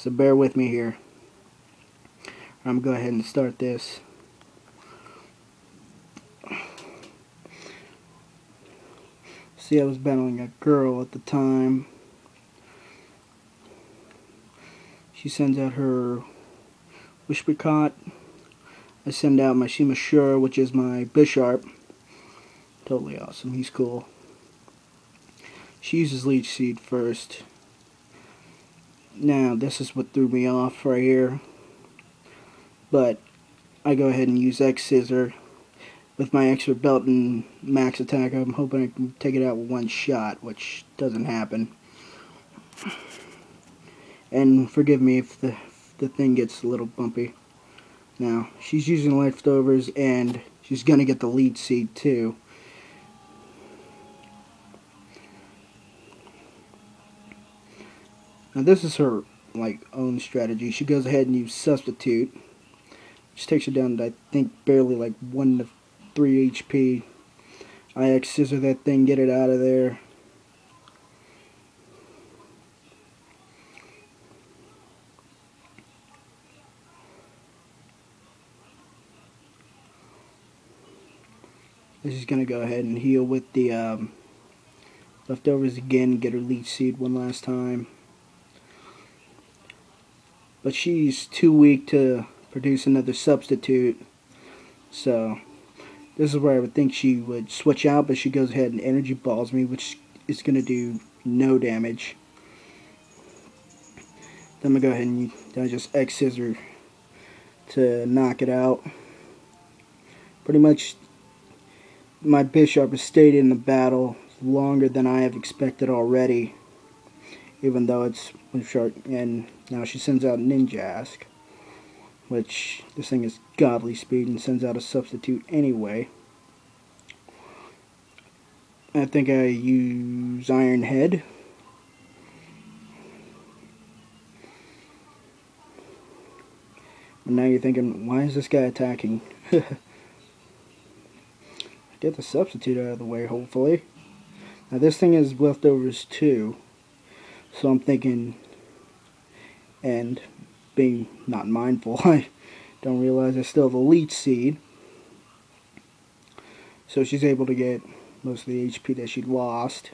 So bear with me here. I'm going to go ahead and start this. See, I was battling a girl at the time. She sends out her Whispercot. I send out my Shimashura, which is my Bisharp. Totally awesome. He's cool. She uses Leech Seed first. Now, this is what threw me off right here. But I go ahead and use X Scissor. With my extra belt and max attack, I'm hoping I can take it out with one shot, which doesn't happen. And forgive me if the thing gets a little bumpy. Now, she's using leftovers, and she's going to get the Leech Seed too. Now, this is her own strategy. She goes ahead and uses Substitute, which takes her down to, I think, barely 1 to 3 HP. I X Scissor that thing, get it out of there. She's going to go ahead and heal with the leftovers again, get her Leech Seed one last time. But she's too weak to produce another substitute. So, this is where I would think she would switch out, but she goes ahead and Energy Balls me, which is going to do no damage. Then I'm going to go ahead and just X Scissor to knock it out. Pretty much, my Bisharp has stayed in the battle longer than I have expected already, even though it's short. And now she sends out Ninjask, which this thing is godly speed and sends out a substitute anyway. I think I use Iron Head. And now you're thinking, why is this guy attacking? Get the substitute out of the way, hopefully. Now this thing has leftovers too, so I'm thinking, and being not mindful, I don't realize I still have a Leech Seed. So she's able to get most of the HP that she lost.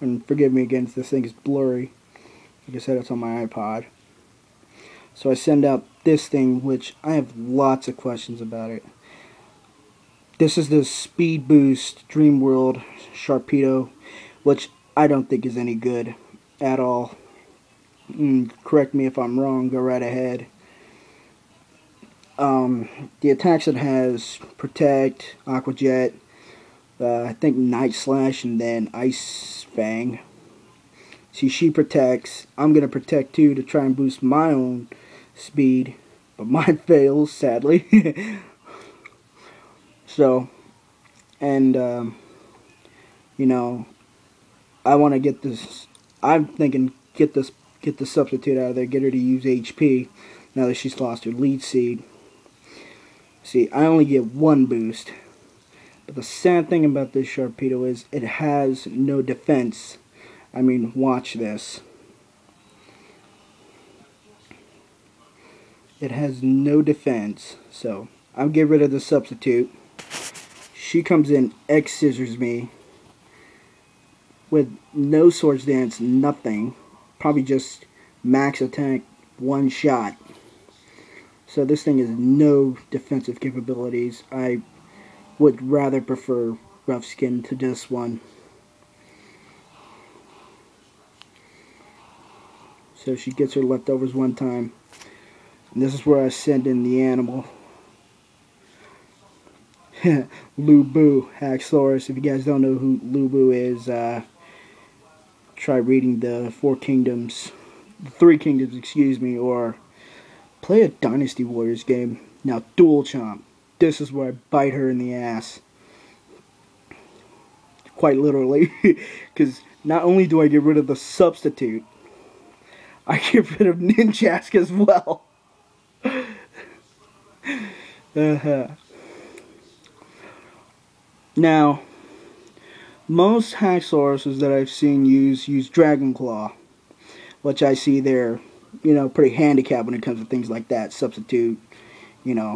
And forgive me again if this thing is blurry. Like I said, it's on my iPod. So I send out this thing, which I have lots of questions about it. This is the Speed Boost Dream World Sharpedo, which I don't think is any good at all. Correct me if I'm wrong, go right ahead. The attacks it has: Protect, Aqua Jet, I think Night Slash, and then Ice Fang. See, she protects. I'm going to protect too to try and boost my own speed, but mine fails, sadly. So, and, you know, I want to get this, I'm thinking get the substitute out of there, get her to use HP, now that she's lost her Leech Seed. See, I only get one boost, but the sad thing about this Sharpedo is it has no defense. I mean, watch this. It has no defense, so I'll get rid of the substitute. She comes in, X Scissors me with no Swords Dance, nothing. Probably just max attack, one shot. So this thing has no defensive capabilities. I would rather prefer Rough Skin to this one. So she gets her leftovers one time. And this is where I send in the animal. Lubu, Haxorus. If you guys don't know who Lubu is, try reading the Three Kingdoms, excuse me, or play a Dynasty Warriors game. Now, Dual Chomp. This is where I bite her in the ass. Quite literally. Because not only do I get rid of the substitute, I get rid of Ninjask as well. Now, Most hacksaws that I've seen use Dragon Claw, which I see they're, pretty handicapped when it comes to things like that. Substitute,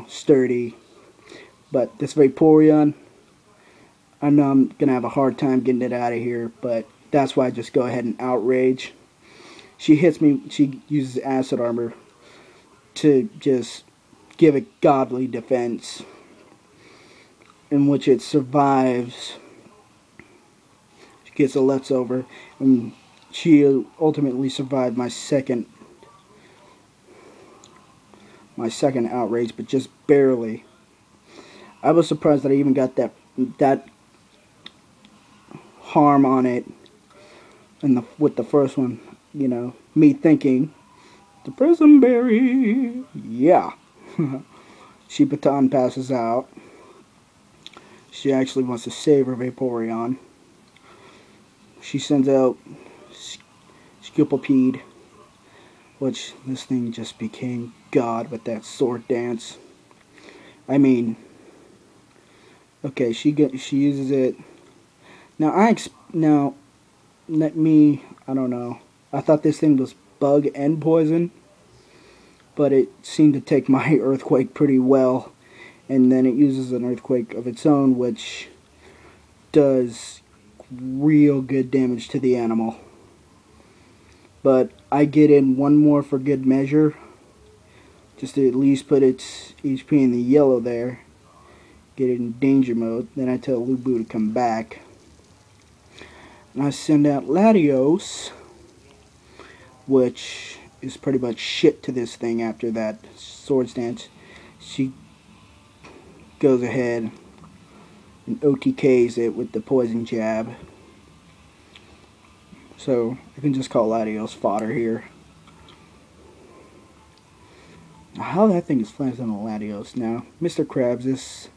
sturdy. But this Vaporeon, I know I'm going to have a hard time getting it out of here, but that's why I just go ahead and outrage. She hits me, she uses acid armor to just give it godly defense, in which it survives. She gets a Let's Over, and she ultimately survived my second outrage, but just barely. I was surprised that I even got that harm on it with the first one. Me thinking, the Prism Berry, yeah. She baton passes out. She actually wants to save her Vaporeon. She sends out Skipplipede, which this thing just became God with that sword dance. I mean, okay, she uses it. I don't know. I thought this thing was bug and poison, but it seemed to take my Earthquake pretty well, and then it uses an Earthquake of its own, which does real good damage to the animal. But I get in one more for good measure, just to at least put its HP in the yellow there, get it in danger mode. Then I tell Lubu to come back, and I send out Latios, which is pretty much shit to this thing after that sword dance. She goes ahead and OTKs it with the poison jab. So I can just call Latios fodder here. How that thing is flanked on the Latios now. Mr. Krabs, this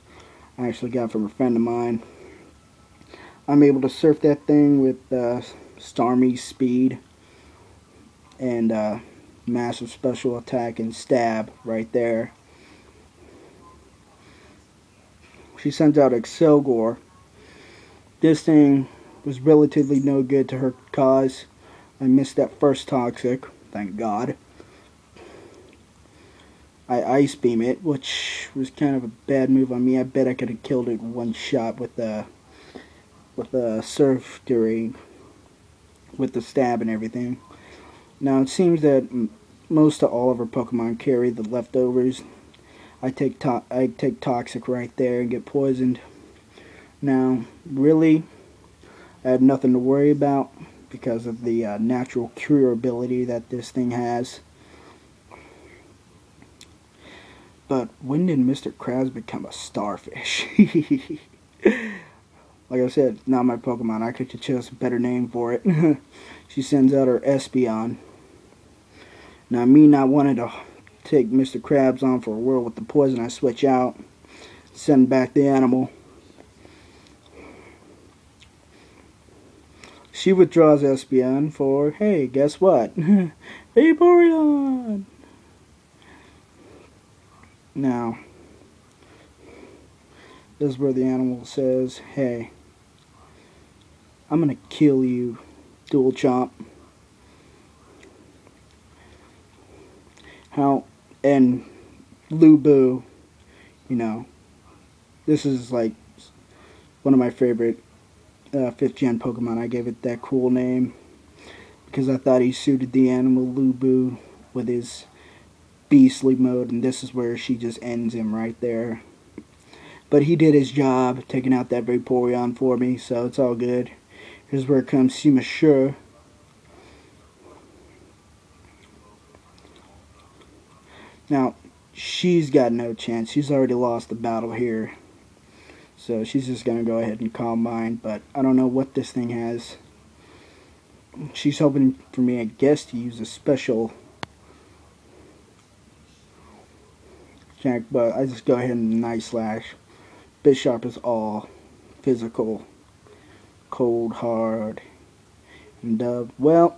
I actually got from a friend of mine. I'm able to surf that thing with Starmie speed and massive special attack and stab right there. She sends out Excelgor. This thing was relatively no good to her cause. I missed that first toxic, thank God. I Ice Beam it, which was kind of a bad move on me. I bet I could have killed it in one shot with the surf during, with the stab and everything. Now it seems that most of all of her Pokemon carry the leftovers. I take toxic right there and get poisoned. Now, really, I have nothing to worry about because of the natural cure ability that this thing has. But when did Mr. Krabs become a starfish? Like I said, not my Pokemon. I could have chose a better name for it. She sends out her Espeon. Now, me not wanting to take Mr. Krabs on for a whirl with the poison, I switch out, send back the animal. She withdraws Espeon for, hey, guess what? Vaporeon! Now, this is where the animal says, hey, I'm gonna kill you, Dual Chomp. And Lubu, this is like one of my favorite 5th gen Pokemon. I gave it that cool name because I thought he suited the animal Lubu with his beastly mode, and this is where she just ends him right there. But he did his job, taking out that Vaporeon for me, so it's all good. Here's where it comes Simasure. Now, she's got no chance. She's already lost the battle here. So she's just going to go ahead and Calm Mind, but I don't know what this thing has. She's hoping for me, I guess, to use a special check, but I just go ahead and Night Slash. Bisharp is all physical, cold, hard, and well,